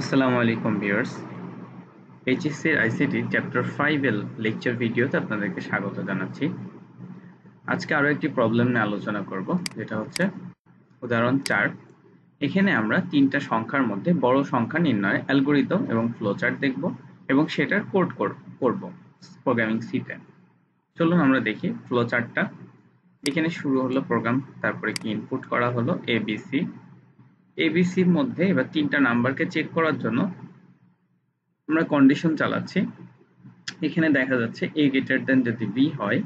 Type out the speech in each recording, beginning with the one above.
আসসালামু আলাইকুম viewers. HSC ICT chapter 5 এর লেকচার ভিডিওতে আপনাদেরকে স্বাগত জানাচ্ছি। আজকে আরো একটি প্রবলেম নিয়ে আলোচনা করব, যেটা হচ্ছে উদাহরণ 4। এখানে আমরা তিনটা সংখ্যার মধ্যে বড় সংখ্যা নির্ণয়ের অ্যালগরিদম এবং ফ্লোচার্ট দেখব এবং সেটার কোড করব প্রোগ্রামিং সিতে। চলুন আমরা দেখি ফ্লোচার্টটা। এখানে শুরু হলো প্রোগ্রাম, তারপরে কি ইনপুট করা হলো এবিসি। এবিসির মধ্যে এবার তিনটা নাম্বারকে চেক করার জন্য আমরা কন্ডিশন চালাচ্ছি। এখানে দেখা যাচ্ছে a গ্রেটার দেন যদি b হয়,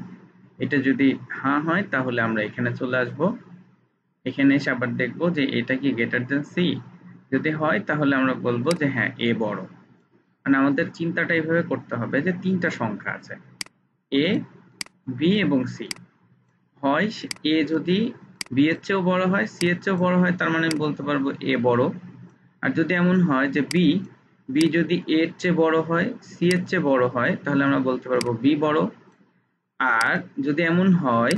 এটা যদি হ্যাঁ হয় তাহলে আমরা এখানে চলে আসব। এখানে এসে আবার দেখব যে এটা কি গ্রেটার দেন c। যদি হয় তাহলে আমরা বলবো যে হ্যাঁ a বড়। মানে আমাদের চিন্তাটা এইভাবে করতে হবে যে তিনটা সংখ্যা আছে a, b এবং c। হয় a যদি b এর চেয়েও বড় হয়, c এর চেয়েও বড় হয়, তার মানে আমি বলতে পারবো a বড়। আর যদি এমন হয় যে b যদি a এর চেয়ে বড় হয়, c এর চেয়ে বড় হয়, তাহলে আমরা বলতে পারবো b বড়। আর যদি এমন হয়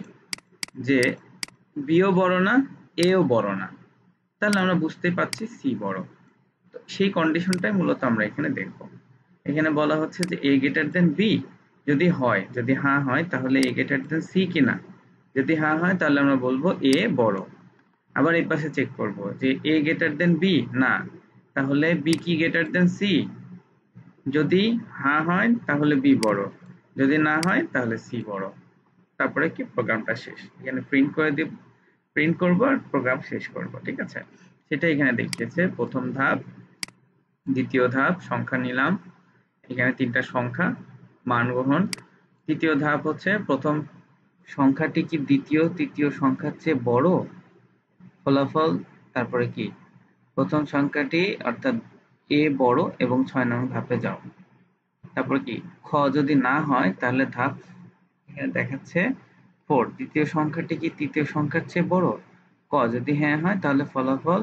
যে b ও বড় না, a ও বড় না, তাহলে আমরা বুঝতেই পারছি c বড়। তো সেই কন্ডিশনটাই মূলত আমরা এখানে দেখব। এখানে বলা হচ্ছে যে a গ্রেটার দেন b যদি হয়, যদি হ্যাঁ হয় তাহলে a গ্রেটার দেন c কিনা। যদি হ্যাঁ হয় তাহলে আমরা বলবো a বড়। আবার এই পাশে চেক করব যে a গ্রেটার দেন b না, তাহলে b কি গ্রেটার দেন c। যদি হ্যাঁ হয় তাহলে b বড়, যদি না হয় তাহলে c বড়। তারপরে কি প্রোগ্রামটা শেষ। এখানে প্রিন্ট করে দিব, প্রিন্ট করব আর প্রোগ্রাম শেষ করব। ঠিক আছে, সেটা এখানে দেখিয়েছে। প্রথম ধাপ, দ্বিতীয় ধাপ, সংখ্যা নিলাম, এখানে তিনটা সংখ্যা, মান গ্রহণ। তৃতীয় ধাপ হচ্ছে প্রথম সংখ্যাটি কি তৃতীয় সংখ্যার চেয়ে বড়, ফলাফল। তারপরে কি প্রথম সংখ্যাটি অর্থাৎ a বড় এবং 6 নং ধাপে যাও। তারপর কি খ যদি না হয় তাহলে ধাপ এখানে দেখাচ্ছে 4, দ্বিতীয় সংখ্যাটি কি তৃতীয় সংখ্যার চেয়ে বড়। ক যদি হ্যাঁ হয় তাহলে ফলাফল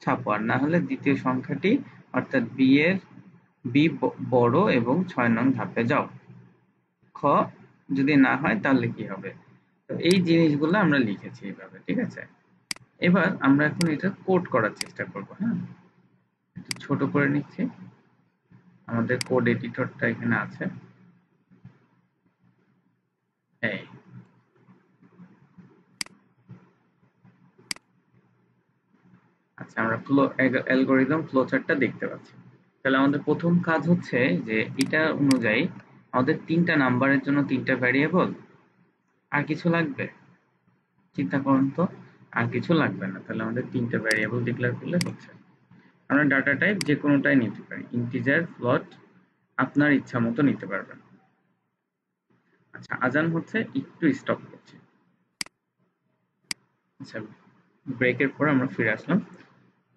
ছাপো, আর না হলে দ্বিতীয় সংখ্যাটি অর্থাৎ বি বড় এবং 6 নং ধাপে যাও। খ যদি না হয় তাহলে কি হবে। তো এই জিনিসগুলো আমরা লিখেছি এইভাবে। ঠিক আছে, এবার আমরা এখন এটা কোড করার চেষ্টা করব। হ্যাঁ, একটু ছোট করে নিচ্ছি। আমাদের কোড এডিটরটা এখানে আছে। এই আচ্ছা, আমরা অ্যালগরিদম ফ্লোচার্টটা দেখতে পাচ্ছি। তাহলে আমাদের প্রথম কাজ হচ্ছে যে এটা অনুযায়ী আমাদের তিনটা নাম্বারের জন্য তিনটা ভ্যারিয়েবল। আর কিছু লাগবে? চিন্তা করুন তো। আর কিছু লাগবে না, তাহলে আমাদের তিনটা ভ্যারিয়েবল ডিক্লেয়ার করলে হচ্ছে। আমরা ডাটা টাইপ যে কোনোটাই নিতে পারি, ইন্টিজার, ফ্লোট, আপনার ইচ্ছা মতো নিতে পারবেন। আচ্ছা, আজান হচ্ছে, একটু স্টপ করছি। আচ্ছা, ব্রেকের পর আমরা ফিরে আসলাম।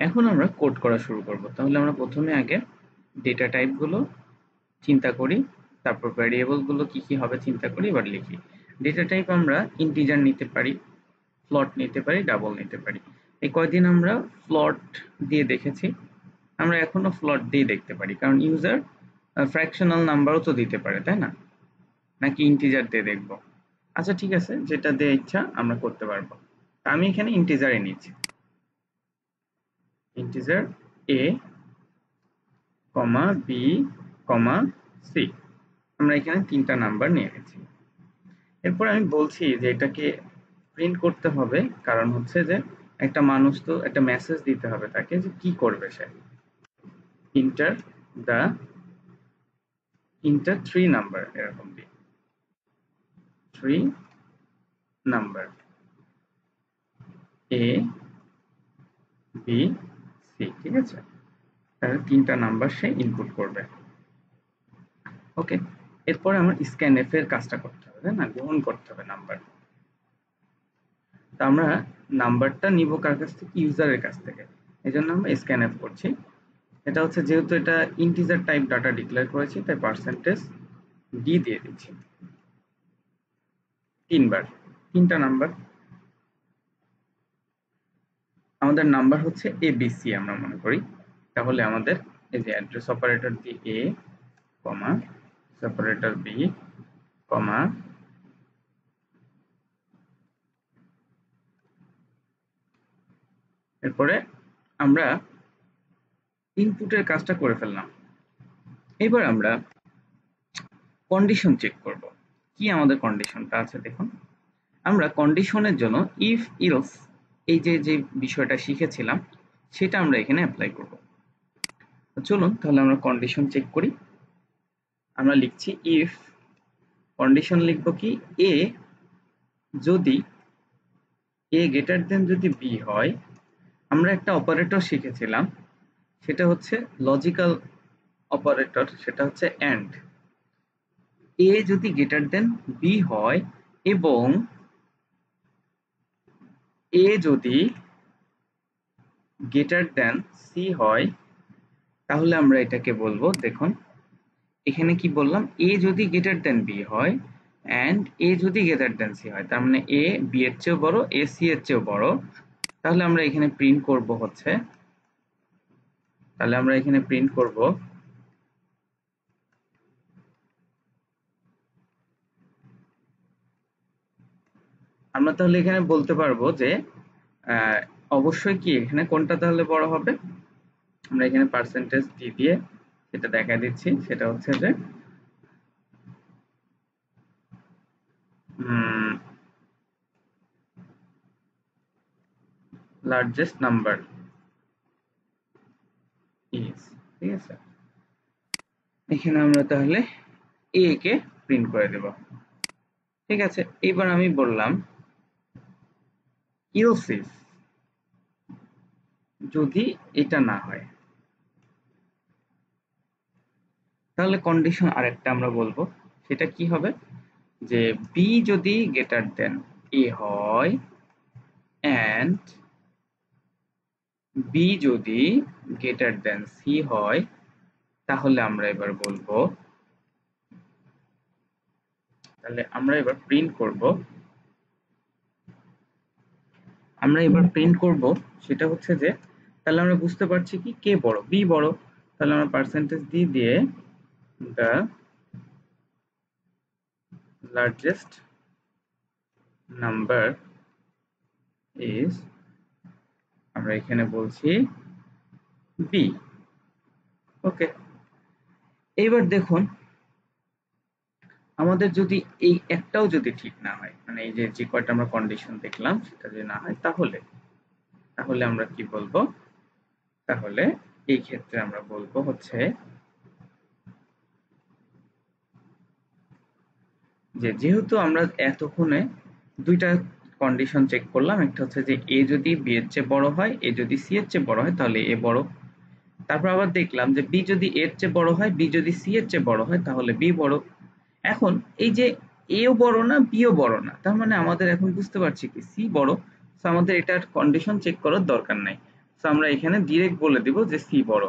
এখন আমরা কোড করা শুরু করব। তাহলে আমরা প্রথমে আগে ডেটা টাইপগুলো চিন্তা করি, তারপর ভ্যারিয়েবল গুলো কি কি হবে চিন্তা করি, এবার লিখি। ডেটা টাইপ আমরা ইন্টিজার নিতে পারি, ফ্লোট নিতে পারি, ডাবল নিতে পারি। এই কয়দিন আমরা ফ্লোট দিয়ে দেখেছি, আমরা এখনো ফ্লোট দিয়ে দেখতে পারি, কারণ ইউজার ফ্র্যাকশনাল নাম্বারও তো দিতে পারে, তাই না? নাকি ইন্টিজার দিয়ে দেখব? আচ্ছা ঠিক আছে, যেটা দিয়ে ইচ্ছা আমরা করতে পারবো। আমি এখানে ইন্টিজারে নিচ্ছি, ইন্টিজার a, b, c। আমরা এখানে তিনটা নাম্বার নিয়ে নিয়েছি। এরপর আমি বলছি যে এটাকে প্রিন্ট করতে হবে, কারণ হচ্ছে যে একটা মানুষ তো একটা মেসেজ দিতে হবে তাকে যে কি করবে সে। ইন্টার দা ইন্টার 3 নাম্বার, এরকম দিই 3 নাম্বার a, b, c। ঠিক আছে, তাহলে তিনটা নাম্বার সে ইনপুট করবে। ওকে, এরপরে আমার স্ক্যানএফ এর কাজটা করতে হবে, তাই না? গ্রহণ করতে হবে নাম্বার। তা আমরা নাম্বারটা নিব কার কাছ থেকে? ইউজারের কাছ থেকে। এজন্য আমরা স্ক্যানএফ করছি। এটা হচ্ছে যেহেতু এটা ইন্টিজার টাইপ ডাটা ডিক্লেয়ার করেছি, তাই পার্সেন্টেজ ডি দিয়ে দিচ্ছি তিনবার, তিনটা নাম্বার। আমাদের নাম্বার হচ্ছে এবিসি আমরা মনে করি। তাহলে আমাদের এই যে অ্যাড্রেস অপারেটর দিয়ে এ, কমা, অপারেটর বি, কমা, এরপরে আমরা ইনপুটের কাজটা করে ফেললাম। এবার আমরা কন্ডিশন চেক করব। কি আমাদের কন্ডিশনটা আছে দেখুন। আমরা কন্ডিশনের জন্য ইফ ইলস এই যে বিষয়টা শিখেছিলাম সেটা আমরা এখানে অ্যাপ্লাই করব। চলুন তাহলে আমরা কন্ডিশন চেক করি। আমরা লিখছি ইফ, কন্ডিশন লিখব কি, এ যদি এ গ্রেটার দেন যদি বি হয়, আমরা একটা অপারেটর শিখেছিলাম সেটা হচ্ছে লজিক্যাল অপারেটর, সেটা হচ্ছে এন্ড। এ যদি গ্রেটার দেন বি হয় এবং এ যদি গ্রেটার দেন সি হয়, তাহলে আমরা এটাকে বলবো, দেখুন এখানে কি বললাম, এ যদি গ্রেটার দেন বি হয় এন্ড এ যদি গ্রেটার দেন সি হয়, তার মানে এ বি এর চেয়েও বড়, এ সি এর চেয়েও বড়, তাহলে আমরা এখানে প্রিন্ট করব হচ্ছে, তাহলে আমরা এখানে প্রিন্ট করব আমরা তাহলে এখানে বলতে পারবো যে অবশ্যই কি এখানে কোনটা তাহলে বড় হবে, আমরা এখানে পার্সেন্টেজ দিয়ে সেটা দেখা দিচ্ছি, সেটা হচ্ছে যে লার্জেস্ট নাম্বার ইজ, ঠিক আছে। এখানে আমরা তাহলে এ কে প্রিন্ট করে দেব, ঠিক আছে। এবার আমি বললাম ইলসিফ যদি এটা না হয়, তাহলে কন্ডিশন আরেকটা আমরা বলবো, সেটা কি হবে, যে বি যদি গ্রেটার দেন এ হয় এন্ড বি যদি গ্রেটার দেন সি হয়, তাহলে আমরা এবার বলবো, তাহলে আমরা এবার প্রিন্ট করব, সেটা হচ্ছে যে, তাহলে আমরা বুঝতে পারছি কি কে বড়, বি বড়, তাহলে আমরা পার্সেন্টেজ দিয়ে the largest number is, আমরা এখানে বলছি বি। ওকে, এইবার দেখুন আমাদের যদি এই একটাও যদি ঠিক না হয়, মানে এই যে কয়টা আমরা কন্ডিশন দেখলাম সেটা যদি না হয়, তাহলে তাহলে আমরা কি বলবো, তাহলে এই ক্ষেত্রে আমরা বলবো হচ্ছে যে যেহেতু আমরা এতক্ষণে দুইটা কন্ডিশন চেক করলাম, একটা হচ্ছে যে এ যদি বি এর চেয়ে বড় হয়, এ যদি সি এর চেয়ে বড় হয় তাহলে এ বড়, তারপর আবার দেখলাম যে বি যদি এর চেয়ে বড় হয়, বি যদি সি এর চেয়ে বড় হয় তাহলে বি বড়। এখন এই যে এও বড় না বিও বড় না, তার মানে আমাদের এখন বুঝতে পারছি কি সি বড়, তো আমাদের এটার কন্ডিশন চেক করার দরকার নাই, তো আমরা এখানে ডিরেক্ট বলে দিব যে সি বড়।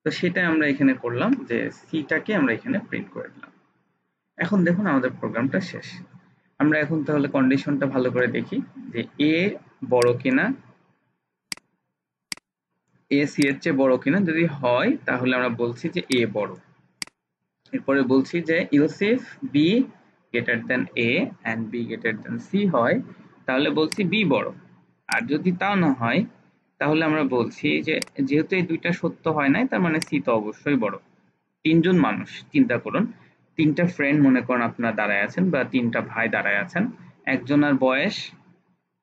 তো সেটা আমরা এখানে করলাম যে সিটাকে আমরা এখানে প্রিন্ট করে দিলাম। এখন দেখুন আমাদের প্রোগ্রামটা শেষ। আমরা এখন তাহলে কন্ডিশনটা ভালো করে দেখি যে এ বড় কিনা, এ সি এর চেয়ে বড় কিনা, যদি হয় তাহলে আমরা বলছি যে এ বড়। এরপরে বলছি যে else if B greater than A and B greater than C হয়, তাহলে বলছি বি বড়। আর যদি তাও না হয় তাহলে আমরা বলছি যে যেহেতু এই দুইটা সত্য হয় নাই, তার মানে সি তো অবশ্যই বড়। তিনজন মানুষ চিন্তা করুন, তিনটা ফ্রেন্ড মনে করেন আপনারা দাঁড়ায় আছেন, বা তিনটা ভাই দাঁড়ায় আছেন, একজনের বয়স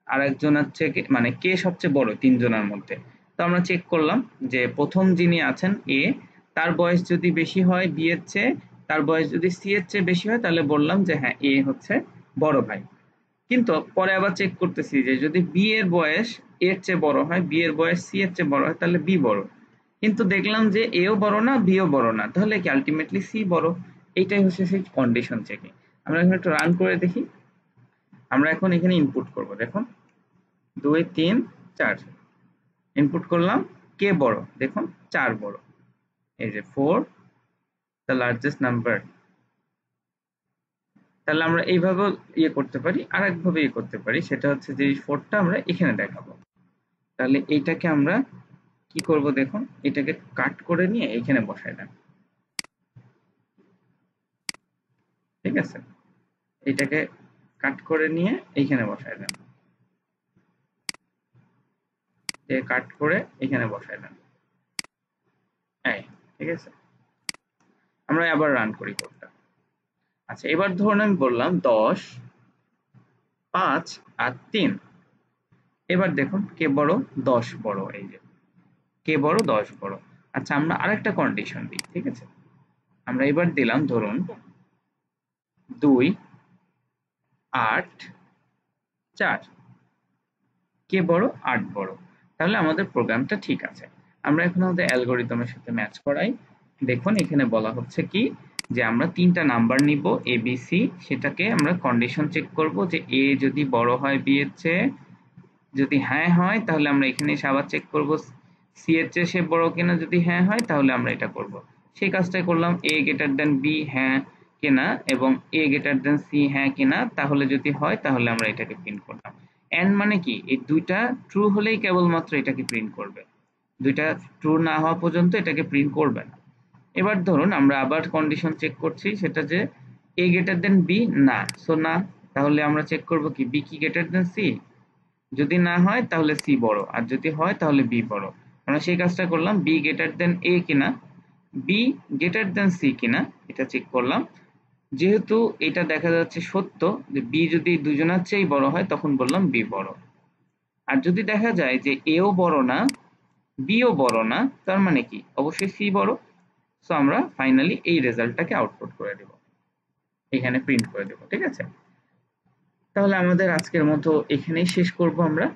আর একজনের থেকে, মানে কে সবচেয়ে বড় তিনজনের মধ্যে। তো আমরা চেক করলাম যে প্রথম যিনি আছেন এ, তার বয়স যদি বেশি হয় বি এর চেয়ে, তার বয়স যদি সি এর চেয়ে বেশি হয়, তাহলে বললাম যে হ্যাঁ এ হচ্ছে বড় ভাই। কিন্তু পরে আবার চেক করতেছি যে যদি বি এর বয়স এর চেয়ে বড় হয়, বি এর বয়স সি এর চেয়ে বড় হয়, তাহলে বি বড়। কিন্তু দেখলাম যে এও বড় না বিও বড় না, তাহলে কি আলটিমেটলি সি বড়। এইটাই হচ্ছে সেই কন্ডিশন চেকিং। আমরা এখন একটু রান করে দেখি। আমরা এখন এখানে ইনপুট করব, দেখুন 2 3 4 ইনপুট করলাম, কে বড়, দেখুন 4 বড়, এই যে 4 দ্য লার্জেস্ট নাম্বার। তাহলে আমরা এইভাবে ইয়ে করতে পারি, আর একভাবে ইয়ে করতে পারি, সেটা হচ্ছে যে এই 4টা আমরা এখানে দেখাবো। তাহলে এইটাকে আমরা কি করব, দেখুন এটাকে কাট করে নিয়ে এখানে বসাই দেন, ঠিক আছে। এটাকে কাট করে নিয়ে এইখানে বসায় দেন, কাট করে এখানে বসায় দেন। এই ঠিক আছে, আমরা আবার রান করি কোডটা। আচ্ছা, এবার ধরুন আমি বললাম 10, 5 আর 3। এবার দেখুন কে বড়, 10 বড়। এই যে কে বড়, 10 বড়। আচ্ছা, আমরা আরেকটা কন্ডিশন দিই, ঠিক আছে। আমরা এবার দিলাম ধরুন 2, 8, 4। কে বড়, 8 বড়। তাহলে আমাদের প্রোগ্রামটা ঠিক আছে। আমরা এখন আমাদের অ্যালগরিদমের সাথে ম্যাচ করাই। দেখুন এখানে বলা হচ্ছে কি যে আমরা 3টা নাম্বার নিব এ বি সি, সেটাকে আমরা কন্ডিশন চেক করব যে এ যদি বড় হয় বি এর চেয়ে, যদি হ্যাঁ হয় তাহলে আমরা এখানে এসে আবার চেক করব সি এর চেয়ে সে বড় কিনা, যদি হ্যাঁ হয় তাহলে আমরা এটা করব। সেই কাজটাই করলাম, এ গ্রেটার দেন বি হ্যাঁ কিনা এবং এ গ্রেটার দেন সি হ্যাঁ কিনা, তাহলে যদি হয় তাহলে আমরা এটাকে প্রিন্ট করলাম। এন্ড মানে কি, এই দুইটা ট্রু হলেই কেবলমাত্র এটাকে প্রিন্ট করবে, দুইটা ট্রু না হওয়া পর্যন্ত এটাকে প্রিন্ট করবে না। এবার ধরুন আমরা আবার কন্ডিশন চেক করছি, সেটা যে এ গ্রেটার দেন বি না, সো না, তাহলে আমরা চেক করব কি বি কি গ্রেটার দেন সি, যদি না হয় তাহলে সি বড়, আর যদি হয় তাহলে বি বড়। আমরা সেই কাজটা করলাম, বি গ্রেটার দেন এ কিনা, বি গ্রেটার দেন সি কিনা এটা চেক করলাম। যেহেতু এটা দেখা যাচ্ছে সত্য যে বি যদি দুজনের চেয়েই বড় হয় তখন বললাম বি বড়। আর যদি দেখা যায় যে এও বড় না বিও বড় না, তার মানে কি অবশ্যই সি বড়। সো আমরা ফাইনালি এই রেজাল্টটাকে আউটপুট করে দেব, এখানে প্রিন্ট করে দেব, ঠিক আছে। তাহলে আমাদের আজকের মতো এখানেই শেষ করব আমরা।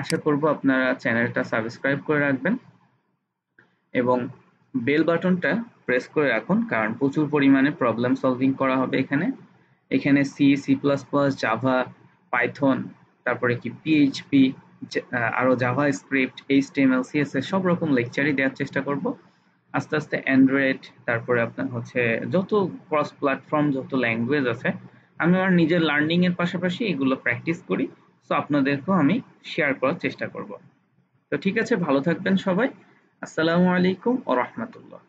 আশা করব আপনারা চ্যানেলটা সাবস্ক্রাইব করে রাখবেন এবং বেল বাটনটা প্রেস করে রাখুন, কারণ প্রচুর পরিমাণে প্রবলেম সলভিং করা হবে এখানে। এখানে C, C plus plus, Java, Python, তারপরে কি পিএইচপি, আরো জাভা স্ক্রিপ্ট, এইচটিএমএল, সিএসএস সব রকম লেকচারই দেওয়ার চেষ্টা করব। আস্তে আস্তে অ্যান্ড্রয়েড, তারপরে আপনার হচ্ছে যত ক্রস প্ল্যাটফর্ম, যত ল্যাঙ্গুয়েজ আছে, আমি আমার নিজের লার্নিং এর পাশাপাশি এগুলো প্র্যাকটিস করি। সো আপনাদেরকেও আমি শেয়ার করার চেষ্টা করব। তো ঠিক আছে, ভালো থাকবেন সবাই। আসসালামু আলাইকুম ওয়া রাহমাতুল্লাহ।